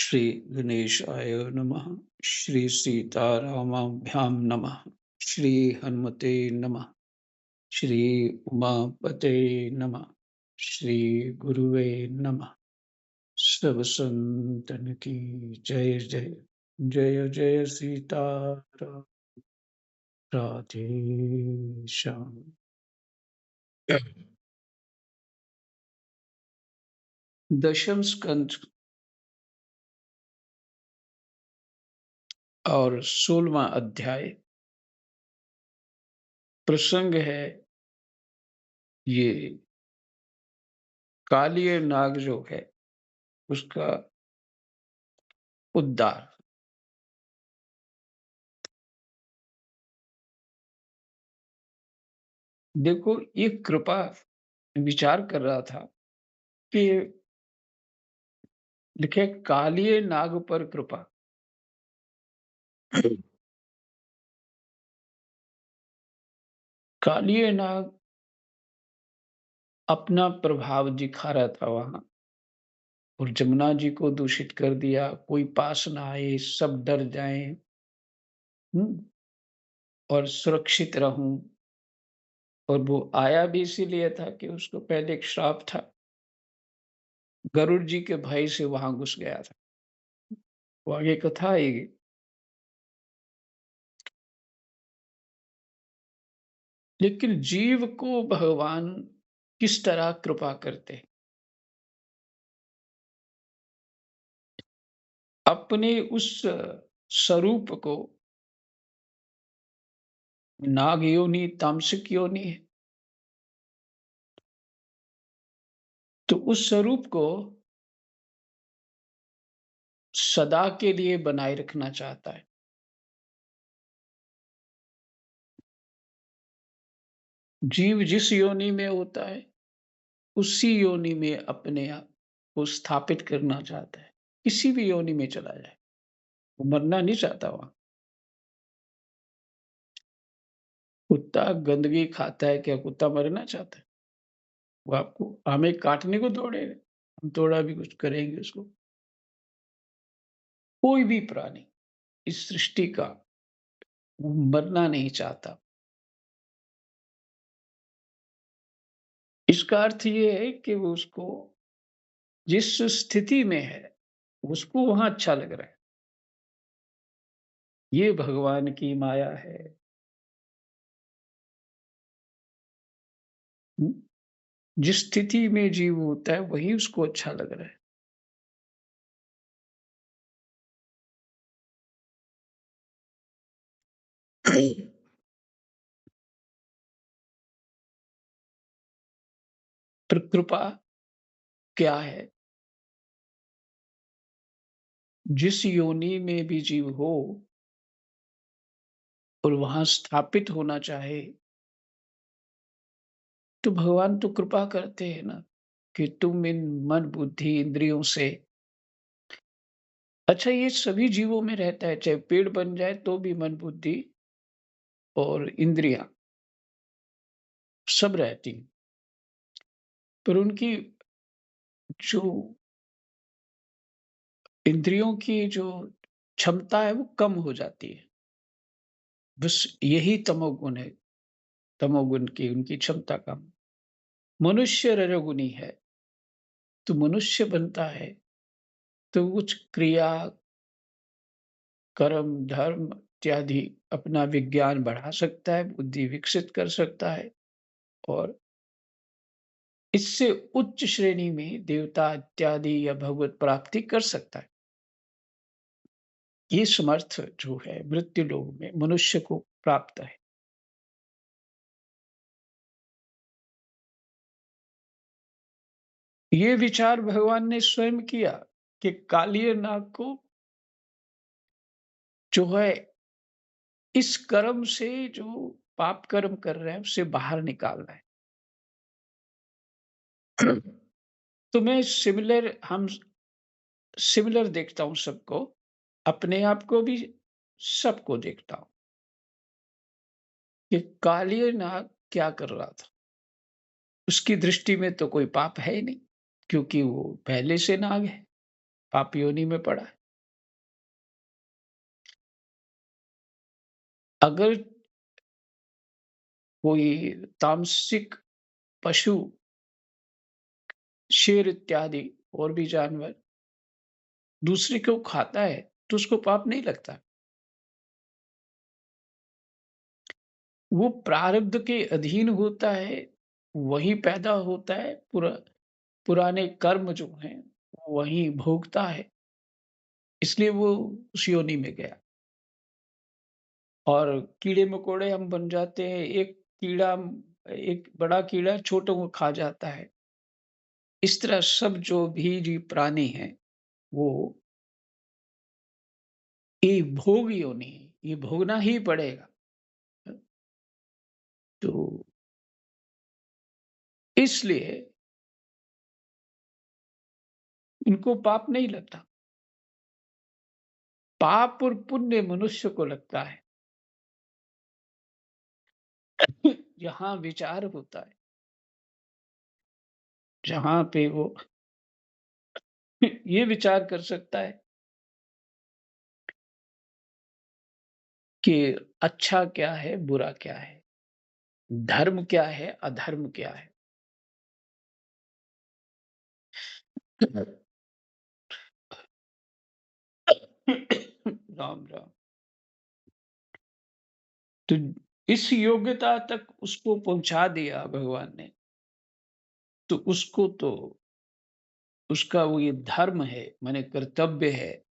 श्री गणेशाय नमः। श्री सीतारामाभ्यां नमः। श्री हनुमते नमः। श्री उमापते नमः। श्री गुरुवे नमः। सब संतन की जय जय। जय जय सीताराम। राधे श्याम। दशम स्कंद और 16वां अध्याय। प्रसंग है ये कालिय नाग जो है उसका उद्धार। देखो, ये कृपा विचार कर रहा था कि लिखे कालिय नाग पर कृपा। कालिय नाग अपना प्रभाव दिखा रहा था वहां और जमुना जी को दूषित कर दिया। कोई पास ना आए, सब डर जाएं। हम्म, और सुरक्षित रहूं। और वो आया भी इसीलिए था कि उसको पहले एक श्राप था। गरुड़ जी के भय से वहां घुस गया था। वो आगे कथा आएगी। लेकिन जीव को भगवान किस तरह कृपा करते हैं? अपने उस स्वरूप को, नाग योनि तामसिक योनि है, तो उस स्वरूप को सदा के लिए बनाए रखना चाहता है। जीव जिस योनि में होता है उसी योनि में अपने आप को स्थापित करना चाहता है। किसी भी योनि में चला जाए, वो मरना नहीं चाहता वहां। कुत्ता गंदगी खाता है, क्या कुत्ता मरना चाहता है? वो आपको हमें काटने को दौड़ेगा। हम थोड़ा भी कुछ करेंगे उसको। कोई भी प्राणी इस सृष्टि का वो मरना नहीं चाहता। इसका अर्थ ये है कि वो उसको जिस स्थिति में है उसको वहां अच्छा लग रहा है। ये भगवान की माया है। हुँ? जिस स्थिति में जीव होता है वही उसको अच्छा लग रहा है। पर कृपा क्या है? जिस योनि में भी जीव हो और वहां स्थापित होना चाहे, तो भगवान तो कृपा करते हैं ना कि तुम इन मन बुद्धि इंद्रियों से। अच्छा, ये सभी जीवों में रहता है, चाहे पेड़ बन जाए तो भी मन बुद्धि और इंद्रियां सब रहती हैं। पर उनकी जो इंद्रियों की जो क्षमता है वो कम हो जाती है। बस यही तमोगुण है। तमोगुण की उनकी क्षमता कम। मनुष्य रजोगुनी है, तो मनुष्य बनता है तो कुछ क्रिया, कर्म, धर्म इत्यादि अपना विज्ञान बढ़ा सकता है, बुद्धि विकसित कर सकता है और इससे उच्च श्रेणी में देवता इत्यादि या भगवत प्राप्ति कर सकता है। ये समर्थ जो है मृत्यु लोक में मनुष्य को प्राप्त है। ये विचार भगवान ने स्वयं किया कि कालिय नाग को जो है इस कर्म से, जो पाप कर्म कर रहे हैं उससे बाहर निकालना है। तो मैं सिमिलर देखता हूँ सबको, अपने आप को भी सबको देखता हूँ कि कालिय नाग क्या कर रहा था। उसकी दृष्टि में तो कोई पाप है ही नहीं, क्योंकि वो पहले से नाग है। पाप योनि में पड़ा है। अगर कोई तामसिक पशु, शेर इत्यादि और भी जानवर दूसरे को खाता है, तो उसको पाप नहीं लगता। वो प्रारब्ध के अधीन होता है, वही पैदा होता है, पुराने कर्म जो हैं, वही भोगता है, इसलिए वो उस योनि में गया। और कीड़े-मकोड़े हम बन जाते हैं, एक बड़ा कीड़ा छोटों को खा जाता है। इस तरह सब जो भी जीव प्राणी हैं, वो ये भोग योनि है, ये भोगना ही पड़ेगा। तो इसलिए इनको पाप नहीं लगता। पाप और पुण्य मनुष्य को लगता है। जहाँ विचार होता है, जहाँ पे वो ये विचार कर सकता है कि अच्छा क्या है, बुरा क्या है, धर्म क्या है, अधर्म क्या है। राम, राम। तो इस योग्यता तक उसको पहुँचा दिया भगवान ने, तो उसको तो उसका वो ये धर्म है, माने कर्तव्य है,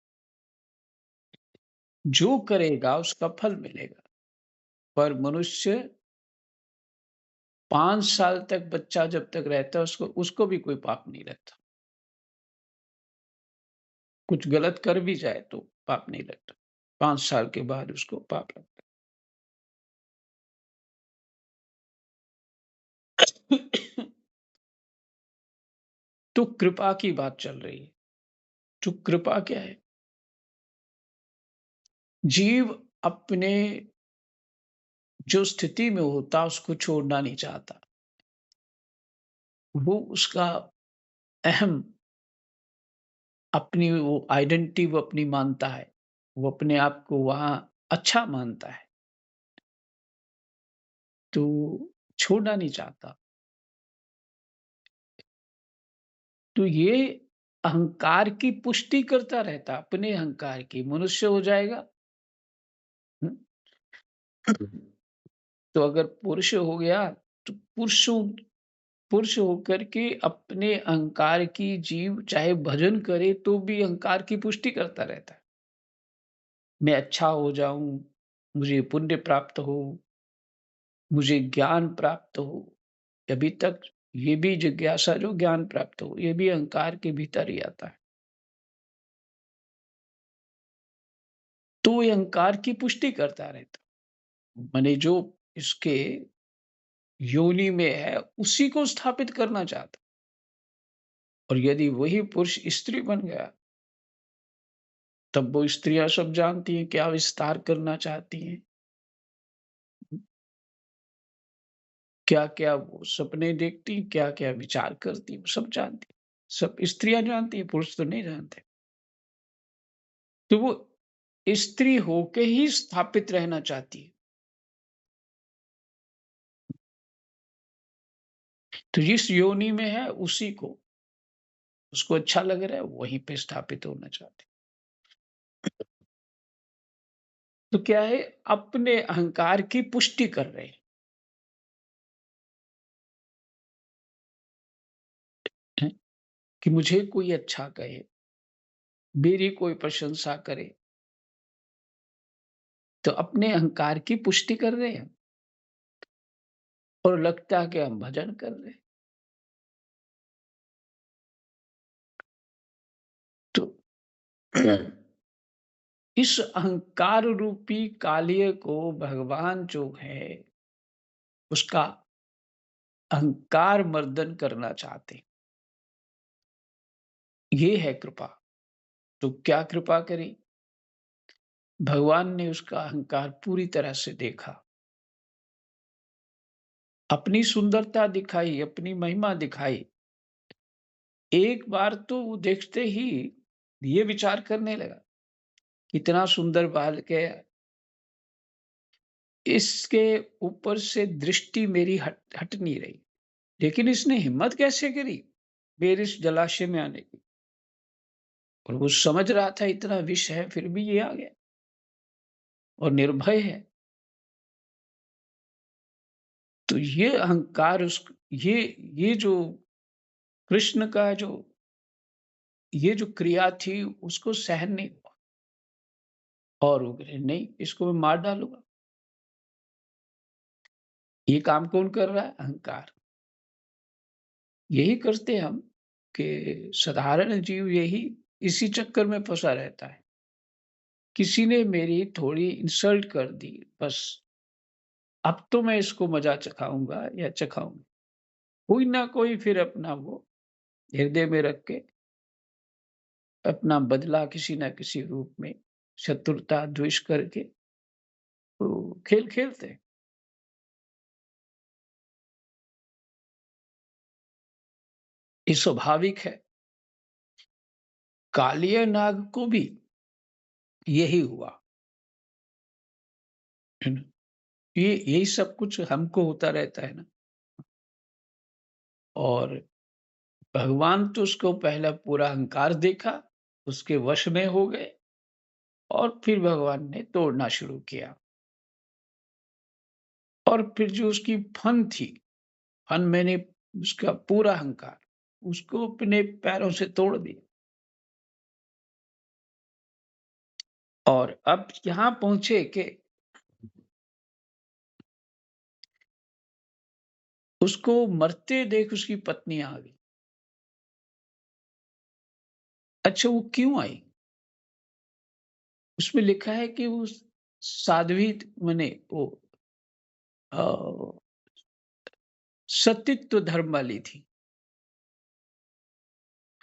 जो करेगा उसका फल मिलेगा। पर मनुष्य 5 साल तक बच्चा जब तक रहता है उसको उसको भी कोई पाप नहीं लगता। कुछ गलत कर भी जाए तो पाप नहीं लगता। 5 साल के बाद उसको पाप लगता है। तो कृपा की बात चल रही है। तो कृपा क्या है? जीव अपने जो स्थिति में होता उसको छोड़ना नहीं चाहता। वो उसका अहम अपनी वो आइडेंटिटी वो अपनी मानता है। वो अपने आप को वहाँ अच्छा मानता है, तो छोड़ना नहीं चाहता। तो ये अहंकार की पुष्टि करता रहता, अपने अहंकार की। मनुष्य हो जाएगा, हुँ, तो अगर पुरुष हो गया, तो पुरुष होकर के अपने अहंकार की जीव चाहे भजन करे तो भी अहंकार की पुष्टि करता रहता है। मैं अच्छा हो जाऊँ, मुझे पुण्य प्राप्त हो, मुझे ज्ञान प्राप्त हो। अभी तक ये भी जिज्ञासा जो ज्ञान प्राप्त हो, ये भी अहंकार के भीतर ही आता है। तो ये अहंकार की पुष्टि करता रहता। माने जो इसके योनि में है, उसी को स्थापित करना चाहता। और यदि वही पुरुष स्त्री बन गया, तब वो स्त्रियाँ सब जानती हैं क्या विस्तार करना चाहती हैं, क्या-क्या वो सपने देखती, क्या-क्या विचार करती, वो सब जानती। सब स्त्रियाँ जानती हैं, पुरुष तो नहीं जानते। तो वो स्त्री होके ही स्थापित रहना चाहती है। तो जिस योनि में है उसी को, उसको अच्छा लग रहा है, वहीं पे स्थापित होना चाहती है। तो क्या है, अपने अहंकार की पुष्टि कर रहे हैं कि मुझे कोई अच्छा कहे, मेरी कोई प्रशंसा करे, तो अपने अहंकार की पुष्टि कर रहे हैं और लगता है कि हम भजन कर रहे हैं। तो इस अहंकार रूपी कालिय को भगवान जो है, उसका अहंकार मर्दन करना चाहते हैं। ये है कृपा। तो क्या कृपा करी? भगवान ने उसका अहंकार पूरी तरह से देखा, अपनी सुंदरता दिखाई, अपनी महिमा दिखाई। एक बार तो वो देखते ही ये विचार करने लगा, कितना सुंदर बालक है, इसके ऊपर से दृष्टि मेरी हट नहीं रही। लेकिन इसने हिम्मत कैसे करी मेरे इस जलाशय में आने की? और वो समझ रहा था इतना विष है, फिर भी ये आ गया और निर्भय है। तो ये अहंकार उस ये जो कृष्ण का जो ये जो क्रिया थी उसको सहन नहीं हुआ और वो बोले नहीं, इसको मैं मार डालूँगा। ये काम कौन कर रहा है? अहंकार। यही करते हम कि साधारण जीव यही इसी चक्कर में फँसा रहता है। किसी ने मेरी थोड़ी इंसल्ट कर दी, बस अब तो मैं इसको मज़ा चखाऊँगा या चखाऊँगी। कोई ना कोई फिर अपना वो हृदय में रख के अपना बदला किसी न किसी रूप में शत्रुता, द्वेष करके तो खेल खेलते हैं। ये स्वाभाविक है। कालिया नाग को भी यही हुआ, है ना? ये यही सब कुछ हमको होता रहता है ना। और भगवान तो उसको पहला पूरा अहंकार देखा, उसके वश में हो गए और फिर भगवान ने तोड़ना शुरू किया। और फिर जो उसकी फन थी, फन मैंने उसका पूरा अहंकार, उसको अपने पैरों से तोड़ दिया। और अब यहाँ पहुँचे कि उसको मरते देख उसकी पत्नी आ गई। अच्छा वो क्यों आई? उसमें लिखा है कि वो साध्वी माने वो अ, सतीत्व धर्म वाली थी।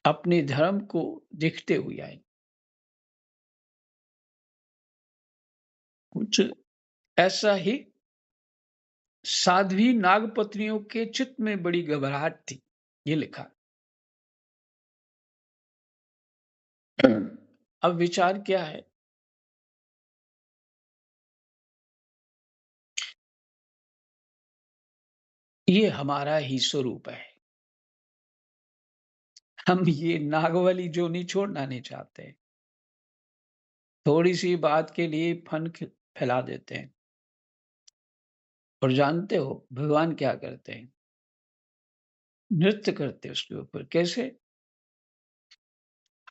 अपने धर्म को देखते हुए आई। कुछ ऐसा ही साध्वी नागपत्नियों के चित्त में बड़ी घबराहट थी, ये लिखा। अब विचार क्या है? ये हमारा ही स्वरूप है। हम ये नाग वाली जोनी छोड़ना नहीं चाहते। थोड़ी-सी बात के लिए फन फैला देते हैं। और जानते हो भगवान क्या करते हैं? नृत्य करते हैं उसके ऊपर। कैसे?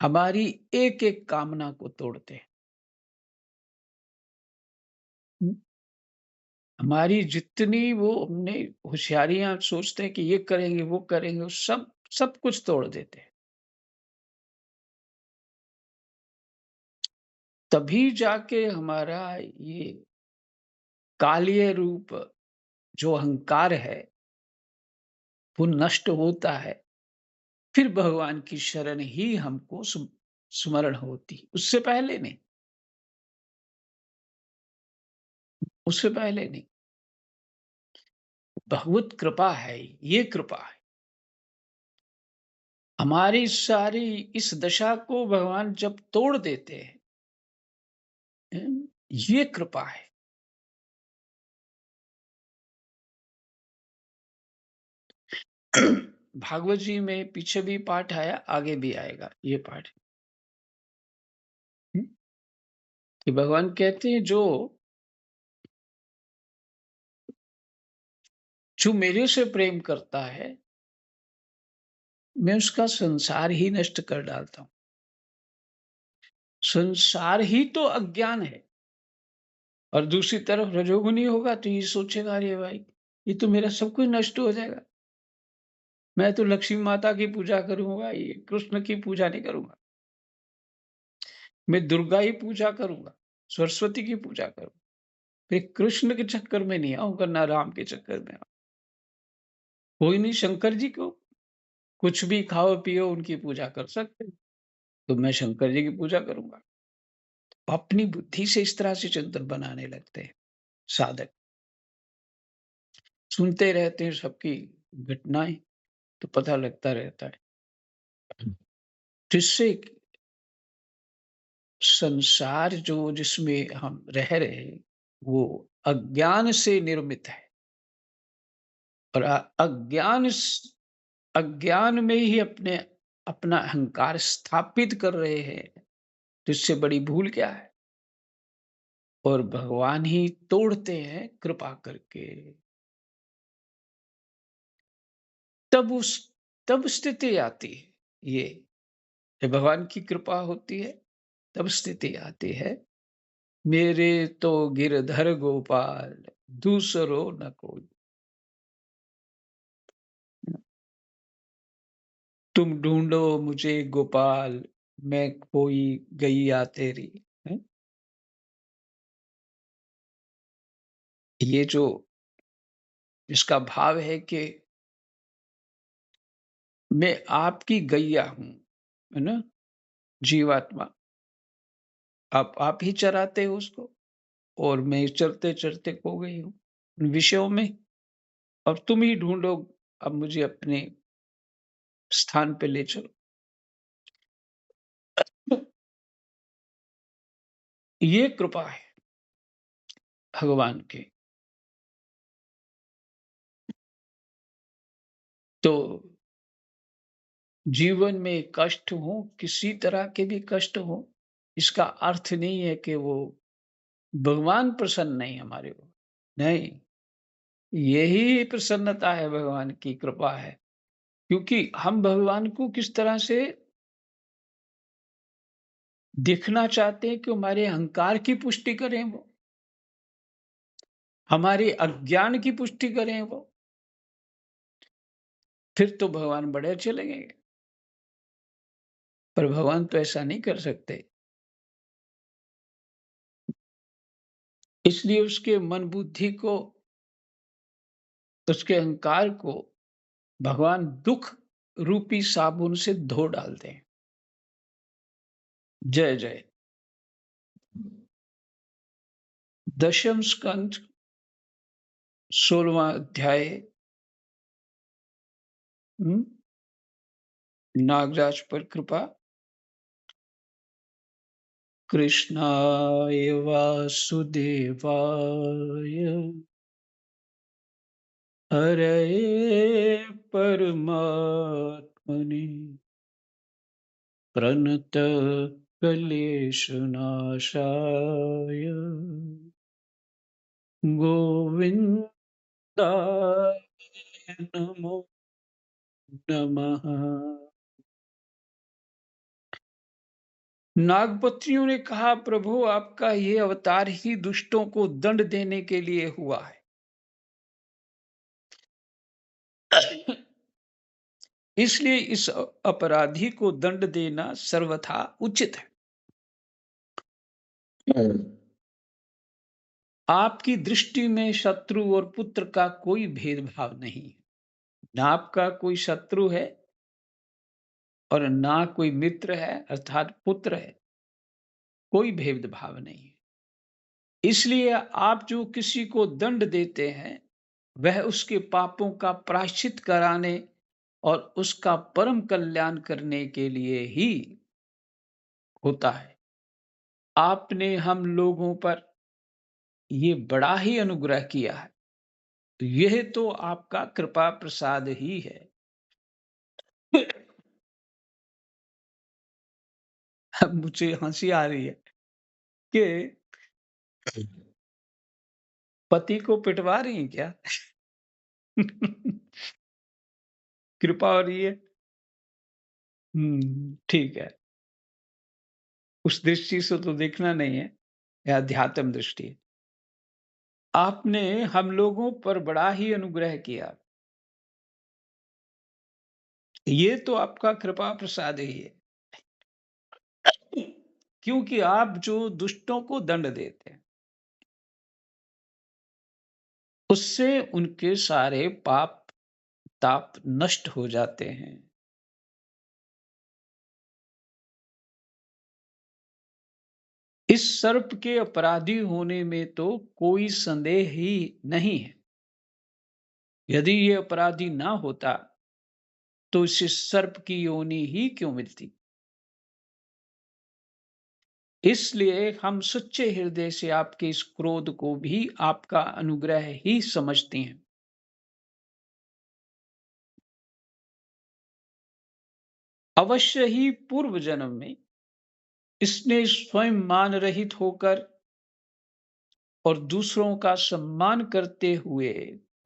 हमारी एक-एक कामना को तोड़ते हैं। हुँ, हमारी जितनी वो हमने होशियारियाँ सोचते हैं कि ये करेंगे, वो करेंगे, वो सब सब कुछ तोड़ देते हैं। तभी जाके हमारा ये काल्य रूप जो अहंकार है, वो नष्ट होता है। फिर भगवान की शरण ही हमको स्मरण होती, उससे पहले नहीं, उससे पहले नहीं। भगवत कृपा है, ये कृपा है। हमारी सारी इस दशा को भगवान जब तोड़ देते हैं, ये कृपा है। भागवत जी में पीछे भी पाठ आया, आगे भी आएगा ये पाठ। हुँ, कि भगवान कहते हैं जो मेरे से प्रेम करता है, मैं उसका संसार ही नष्ट कर डालता हूँ। संसार ही तो अज्ञान है और दूसरी तरफ रजोगुनी होगा तो ये सोचेगा अरे भाई, ये तो मेरा सब कुछ नष्ट हो जाएगा। मैं तो लक्ष्मी माता की पूजा करूँगा, ये कृष्ण की पूजा नहीं करूँगा। मैं दुर्गा ही पूजा करूँगा, सरस्वती की पूजा करूँगा। फिर कृष्ण के चक्कर में नहीं आऊँगा, ना राम के चक्कर में आऊँ। कोई नहीं शंकर जी को कुछ भी खाओ-पियो उनकी पूजा कर सकते हो, तो मैं शंकर जी की पूजा करूँगा। अपनी बुद्धि से इस तरह से चिंतन बनाने लगते हैं साधक। सुनते रहते हैं सबकी घटनाएँ, तो पता लगता रहता है। जिससे संसार जो जिसमें हम रह रहे हैं, वो अज्ञान से निर्मित है और अज्ञान में ही अपना अहंकार स्थापित कर रहे हैं, तो इससे बड़ी भूल क्या है? और भगवान ही तोड़ते हैं कृपा करके। तब उस तब स्थिति आती है ये, जब भगवान की कृपा होती है, तब स्थिति आती है, मेरे तो गिरधर गोपाल दूसरो न कोई। तुम ढूँढो मुझे गोपाल, मैं कोई गैया तेरी। हैं? ये जो इसका भाव है कि मैं आपकी गैया हूँ, है ना? जीवात्मा, आप ही चराते हो उसको और मैं चरते-चरते खो गई हूँ उन विषयों में और तुम ही ढूँढो अब मुझे अपने स्थान पे ले चलो। ये कृपा है भगवान की। तो जीवन में कष्ट हो, किसी तरह के भी कष्ट हो, इसका अर्थ नहीं है कि वो भगवान प्रसन्न नहीं हमारे ऊपर। नहीं, यही प्रसन्नता है भगवान की कृपा है। क्योंकि हम भगवान को किस तरह से देखना चाहते हैं कि हमारे अहंकार की पुष्टि करें वो, हमारे अज्ञान की पुष्टि करें वो, फिर तो भगवान बड़े अच्छे लगेंगे। पर भगवान तो ऐसा नहीं कर सकते। इसलिए उसके मन बुद्धि को, उसके अहंकार को भगवान दुःख रूपी साबुन से धो डालते हैं। जय जय। दशम स्कंद 16वां अध्याय। हुँ, नागराज पर कृपा। कृष्णाय वासुदेवाय हरये परमात्मने प्रणतक्लेशनाशाय गोविन्दाय नमो नमः। नागपत्नियों ने कहा, प्रभु आपका ये अवतार ही दुष्टों को दंड देने के लिए हुआ है। इसलिए इस अपराधी को दंड देना सर्वथा उचित है। आपकी दृष्टि में शत्रु और पुत्र का कोई भेदभाव नहीं है। ना आपका कोई शत्रु है और ना कोई मित्र है अर्थात पुत्र है। कोई भेदभाव नहीं है। इसलिए आप जो किसी को दंड देते हैं, वह उसके पापों का प्रायश्चित कराने और उसका परम कल्याण करने के लिए ही होता है। आपने हम लोगों पर ये बड़ा ही अनुग्रह किया है। तो यह तो आपका कृपा प्रसाद ही है। अब मुझे हंसी आ रही है कि पति को पिटवा रही हैं क्या? कृपा हो रही है। ठीक है। उस दृष्टि से तो देखना नहीं है, यह अध्यात्म दृष्टि है। आपने हम लोगों पर बड़ा ही अनुग्रह किया। ये तो आपका कृपा प्रसाद ही है। क्योंकि आप जो दुष्टों को दंड देते हैं, उससे उनके सारे पाप ताप नष्ट हो जाते हैं। इस सर्प के अपराधी होने में तो कोई संदेह ही नहीं है। यदि ये अपराधी ना होता, तो इसे सर्प की योनि ही क्यों मिलती? इसलिए हम सच्चे हृदय से आपके इस क्रोध को भी आपका अनुग्रह ही समझते हैं। अवश्य ही पूर्व जन्म में इसने स्वयं मान रहित होकर और दूसरों का सम्मान करते हुए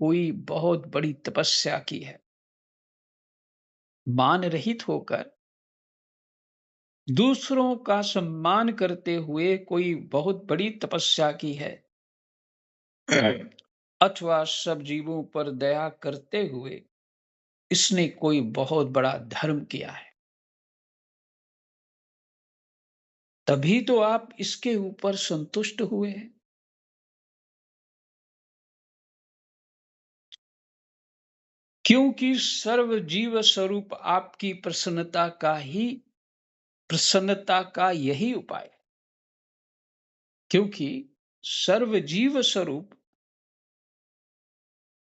कोई बहुत बड़ी तपस्या की है। मान रहित होकर दूसरों का सम्मान करते हुए कोई बहुत बड़ी तपस्या की है। अथवा सब जीवों पर दया करते हुए इसने कोई बहुत बड़ा धर्म किया है। तभी तो आप इसके ऊपर संतुष्ट हुए हैं। क्योंकि सर्व जीव स्वरूप आपकी प्रसन्नता का यही उपाय है। क्योंकि सर्व जीव स्वरूप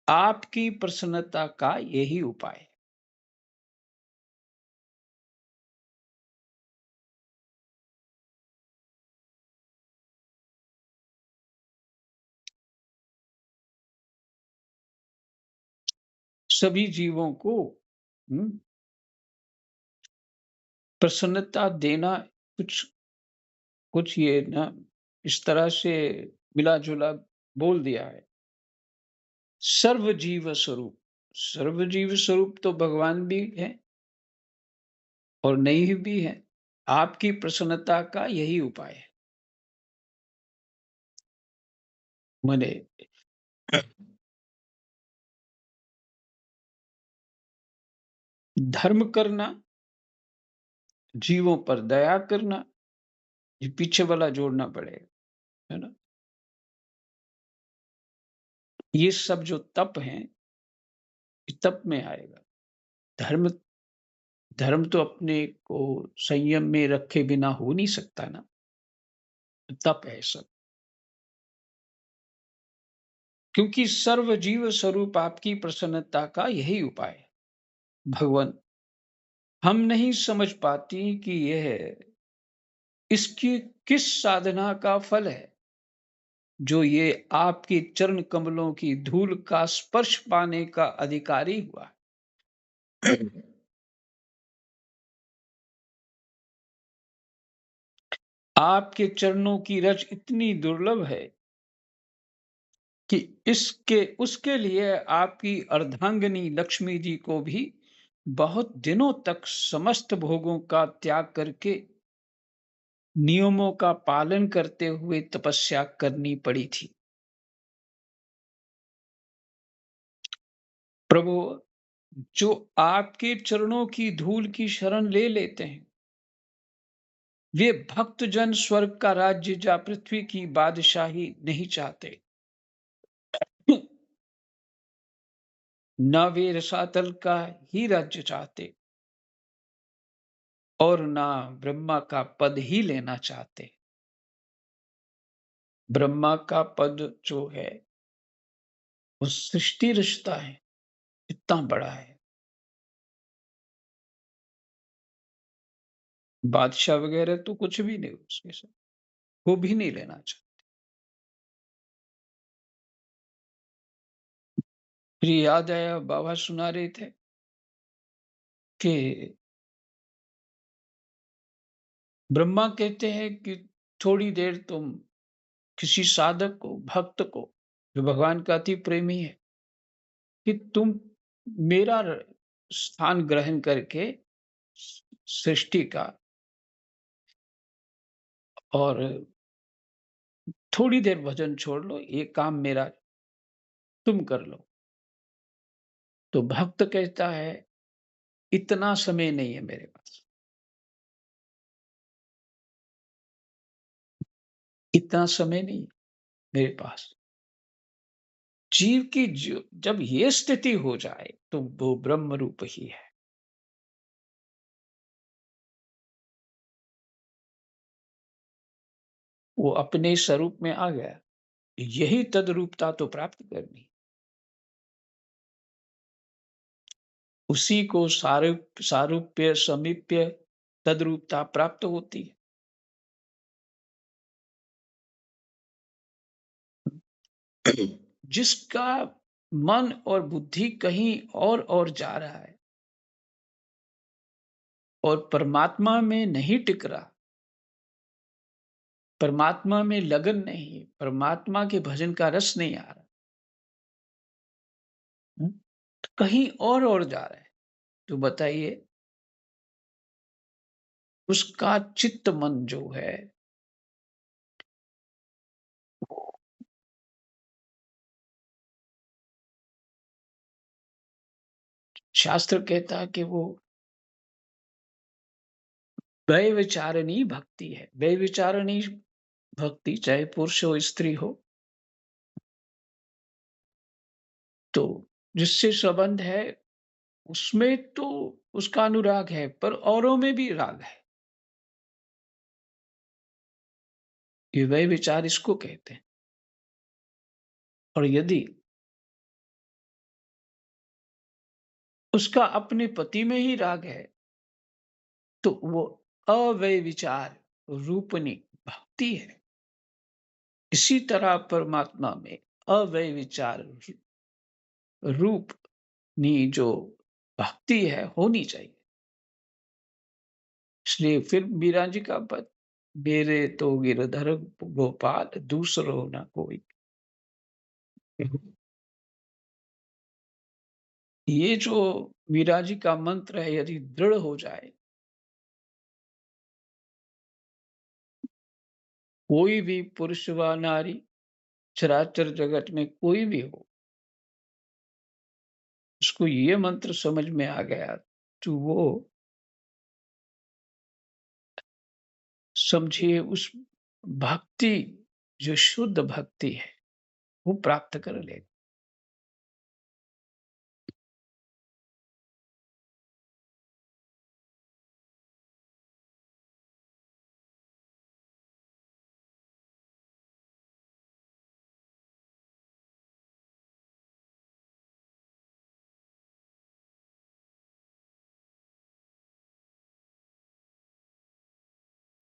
आपकी प्रसन्नता का यही उपाय है। सभी जीवों को हम्म, प्रसन्नता देना कुछ कुछ ये ना इस तरह से मिला जुला बोल दिया है। सर्व जीव स्वरूप तो भगवान भी है और नहीं भी है। आपकी प्रसन्नता का यही उपाय है। मैंने धर्म करना, जीवों पर दया करना, ये पीछे वाला जोड़ना पड़ेगा, है ना? ये सब जो तप हैं, ये तप में आएगा। धर्म धर्म तो अपने को संयम में रखे बिना हो नहीं सकता ना, तप है सब। क्योंकि सर्व जीव स्वरूप आपकी प्रसन्नता का यही उपाय है। भगवान, हम नहीं समझ पाती कि यह इसकी किस साधना का फल है, जो ये आपके चरण कमलों की धूल का स्पर्श पाने का अधिकारी हुआ। आपके चरणों की रज इतनी दुर्लभ है कि इसके उसके लिए आपकी अर्धांगिनी लक्ष्मी जी को भी बहुत दिनों तक समस्त भोगों का त्याग करके नियमों का पालन करते हुए तपस्या करनी पड़ी थी। प्रभु, जो आपके चरणों की धूल की शरण ले लेते हैं, वे भक्त जन स्वर्ग का राज्य या पृथ्वी की बादशाही नहीं चाहते। न वे रसातल का ही राज्य चाहते और ना ब्रह्मा का पद ही लेना चाहते। ब्रह्मा का पद जो है वो सृष्टि रचता है, इतना बड़ा है। बादशाह वगैरह तो कुछ भी नहीं उसके साथ, वो भी नहीं लेना चाहते। फिर याद आया, बाबा सुना रहे थे कि ब्रह्मा कहते हैं कि थोड़ी देर तुम किसी साधक को, भक्त को, जो भगवान का अति प्रेमी है, कि तुम मेरा स्थान ग्रहण करके सृष्टि का और थोड़ी देर भजन छोड़ लो, ये काम मेरा तुम कर लो। तो भक्त कहता है, इतना समय नहीं है मेरे पास, इतना समय नहीं है मेरे पास। जीव की जब ये स्थिति हो जाए तो वो ब्रह्म रूप ही है। वो अपने स्वरूप में आ गया। यही तद्रूपता तो प्राप्त करनी, उसी को सारूप्य समीप्य तद्रूपता प्राप्त होती है। जिसका मन और बुद्धि कहीं और जा रहा है और परमात्मा में नहीं टिक रहा, परमात्मा में लगन नहीं, परमात्मा के भजन का रस नहीं आ रहा, हुँ, तो कहीं और जा रहा है। तो बताइए उसका चित्त मन जो है, शास्त्र कहता है कि वो व्यभिचारिणी भक्ति है। व्यभिचारिणी भक्ति चाहे पुरुष हो, स्त्री हो, तो जिससे संबंध है उसमें तो उसका अनुराग है, पर औरों में भी राग है। ये व्यभिचार इसको कहते हैं। और यदि उसका अपने पति में ही राग है, तो वो अव्यभिचार रूपनी भक्ति है। इसी तरह परमात्मा में अव्यभिचार रूपनी जो भक्ति है होनी चाहिए। इसलिए फिर मीरा जी का पद, मेरे तो गिरधर गोपाल दूसरो न कोई। ये जो मीरा जी का मंत्र है यदि दृढ़ हो जाए, कोई भी पुरुष व नारी चराचर जगत में कोई भी हो, उसको ये मंत्र समझ में आ गया, तो वो समझिए उस भक्ति जो शुद्ध भक्ति है, वो प्राप्त कर लेगा।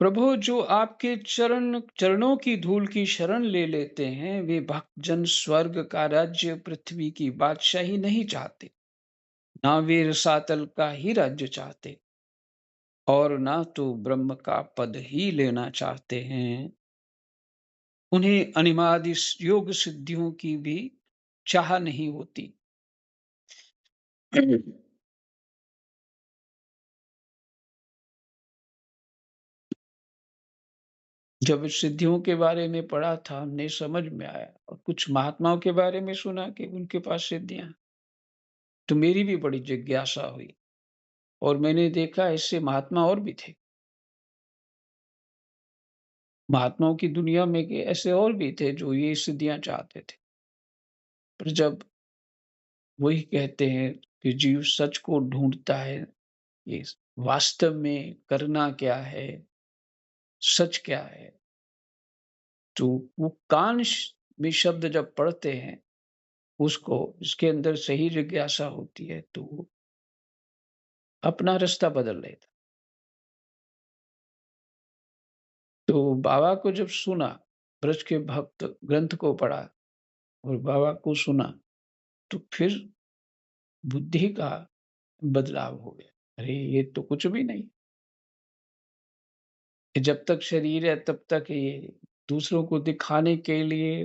प्रभु जो आपके चरणों की धूल की शरण ले लेते हैं, वे भक्तजन स्वर्ग का राज्य, पृथ्वी की बादशाही नहीं चाहते। ना वे रसातल का ही राज्य चाहते और ना तो ब्रह्म का पद ही लेना चाहते हैं। उन्हें अनिमादि योग सिद्धियों की भी चाह नहीं होती। जब इस सिद्धियों के बारे में पढ़ा था, हमने समझ में आया और कुछ महात्माओं के बारे में सुना कि उनके पास सिद्धियां, तो मेरी भी बड़ी जिज्ञासा हुई और मैंने देखा ऐसे महात्मा और भी थे। महात्माओं की दुनिया में के ऐसे और भी थे जो ये सिद्धियां चाहते थे। पर जब वही कहते हैं कि जीव सच को ढूंढता है, ये वास्तव में करना क्या है, सच क्या है, तो वो में शब्द जब पढ़ते हैं, उसको इसके अंदर सही जिज्ञासा होती है, तो वो अपना रास्ता बदल लेता। तो बाबा को जब सुना, ब्रज के भक्त ग्रंथ को पढ़ा और बाबा को सुना, तो फिर बुद्धि का बदलाव हो गया। अरे! ये तो कुछ भी नहीं। कि जब तक शरीर है तब तक ये दूसरों को दिखाने के लिए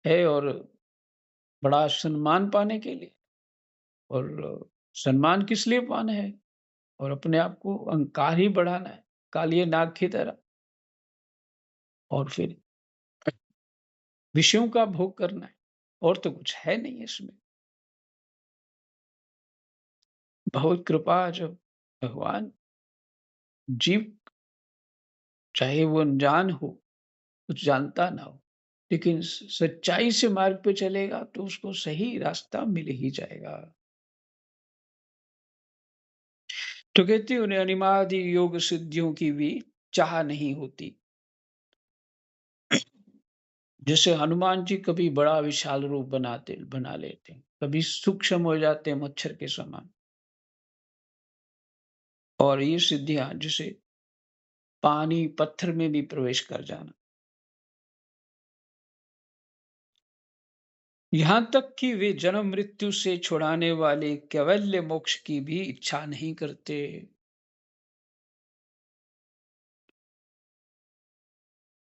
है और बड़ा सम्मान पाने के लिए, और सम्मान किस लिए पाना है और अपने आप को अहंकार ही बढ़ाना है, कालिए नाग की तरह, और फिर विषयों का भोग करना है, और तो कुछ है नहीं इसमें। बहुत कृपा जब भगवान जीव, चाहे वो अनजान हो, कुछ जानता ना हो, लेकिन सच्चाई से मार्ग पे चलेगा तो उसको सही रास्ता मिल ही जाएगा। तो कहती है उन्हें अनिमादि योग सिद्धियों की भी चाह नहीं होती। जैसे हनुमान जी कभी बड़ा विशाल रूप बना लेते हैं, कभी सूक्ष्म हो जाते हैं मच्छर के समान। और ये सिद्धियां जैसे पानी पत्थर में भी प्रवेश कर जाना, यहाँ तक कि वे जन्म मृत्यु से छुड़ाने वाले कैवल्य मोक्ष की भी इच्छा नहीं करते।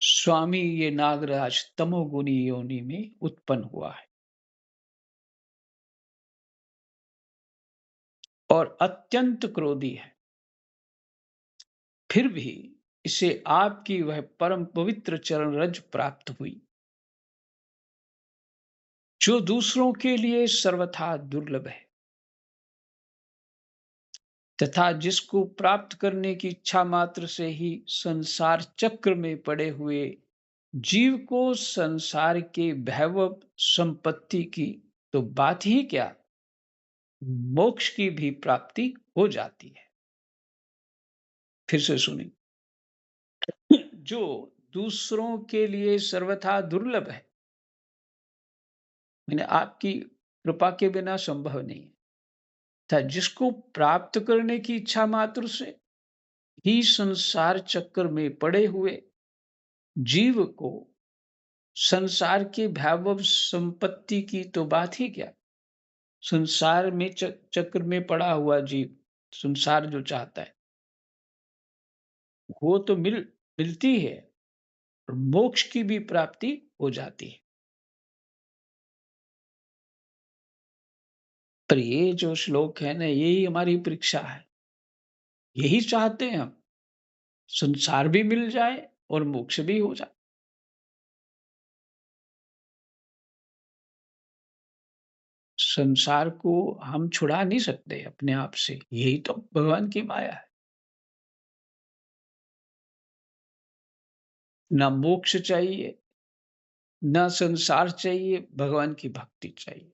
स्वामी ये नागराज तमोगुनी योनि में उत्पन्न हुआ है और अत्यंत क्रोधी है। फिर भी इसे आपकी वह परम पवित्र चरण रज प्राप्त हुई, जो दूसरों के लिए सर्वथा दुर्लभ है, तथा जिसको प्राप्त करने की इच्छा मात्र से ही संसार चक्र में पड़े हुए जीव को संसार के वैभव संपत्ति की तो बात ही क्या, मोक्ष की भी प्राप्ति हो जाती है। फिर से सुनिए, जो दूसरों के लिए सर्वथा दुर्लभ है, मैंने आपकी कृपा के बिना संभव नहीं है, था जिसको प्राप्त करने की इच्छा मात्र से ही संसार चक्र में पड़े हुए जीव को संसार के वैभव संपत्ति की तो बात ही क्या, संसार में चक्र में पड़ा हुआ जीव संसार जो चाहता है वो तो मिलती है और मोक्ष की भी प्राप्ति हो जाती है। पर ये जो श्लोक है ना, यही हमारी परीक्षा है। यही चाहते हैं हम, संसार भी मिल जाए और मोक्ष भी हो जाए। संसार को हम छुड़ा नहीं सकते अपने आप से, यही तो भगवान की माया है। ना मोक्ष चाहिए, ना संसार चाहिए, भगवान की भक्ति चाहिए।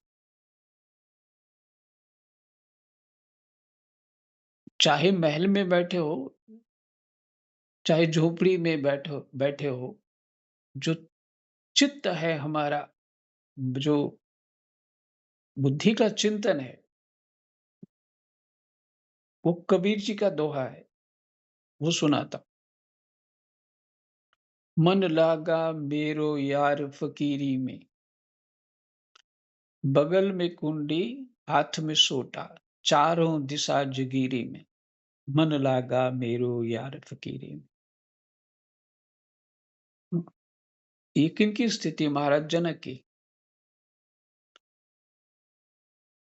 चाहे महल में बैठे हो, चाहे झोपड़ी में बैठे हो, जो चित्त है हमारा, जो बुद्धि का चिंतन है, वो कबीर जी का दोहा है, वो सुनाता हूँ। मन लागा मेरो यार फकीरी में, बगल में कुंडी हाथ में सोटा, चारों दिशा जगीरी में, मन लागा मेरो यार फकीरी में। ये किनकी स्थिति, महाराज जनक की।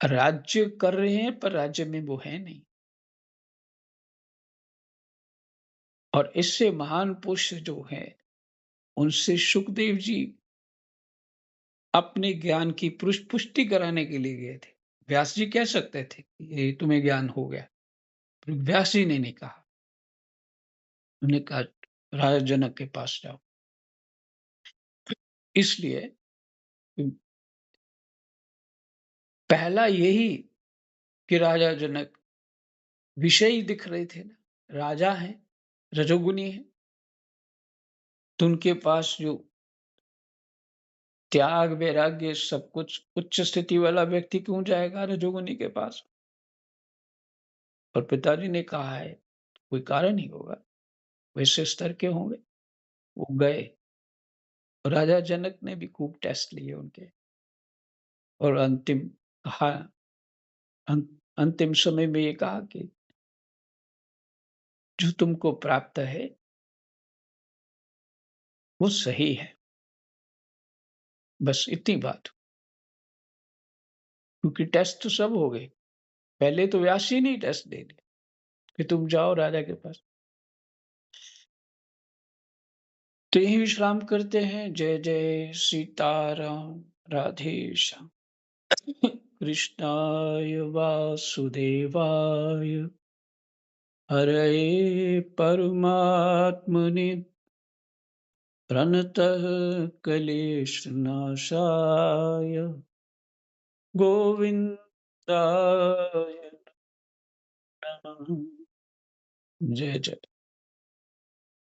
राज्य कर रहे हैं पर राज्य में वो है नहीं। और इससे महान पुरुष जो है, उनसे सुखदेव जी अपने ज्ञान की पुष्टि कराने के लिए गए थे। व्यास जी कह सकते थे ये तुम्हें ज्ञान हो गया, पर व्यास जी ने नहीं कहा। उन्होंने कहा राजा जनक के पास जाओ। इसलिए पहला यही कि राजा जनक विषयी दिख रहे थे ना, राजा हैं, रजोगुनी हैं, तो उनके पास जो त्याग वैराग्य सब कुछ उच्च स्थिति वाला व्यक्ति क्यों जाएगा रजोगुनी के पास। और पिताजी ने कहा है कोई कारण ही होगा, वैसे स्तर के होंगे। वो गए, राजा जनक ने भी खूब टेस्ट लिए उनके, और अंतिम कहा, अंतिम समय में ये कहा कि जो तुमको प्राप्त है वो सही है। बस इतनी बात, क्योंकि टेस्ट तो सब हो गए। पहले तो व्यास जी ने ही टेस्ट दे दिया कि तुम जाओ राजा के पास। तो यही विश्राम करते हैं। जय जय सीताराम, राधे श्याम। कृष्णाय वासुदेवाय हरये परमात्मने प्रणतः क्लेशनाशाय गोविन्दाय नमः। जय जय।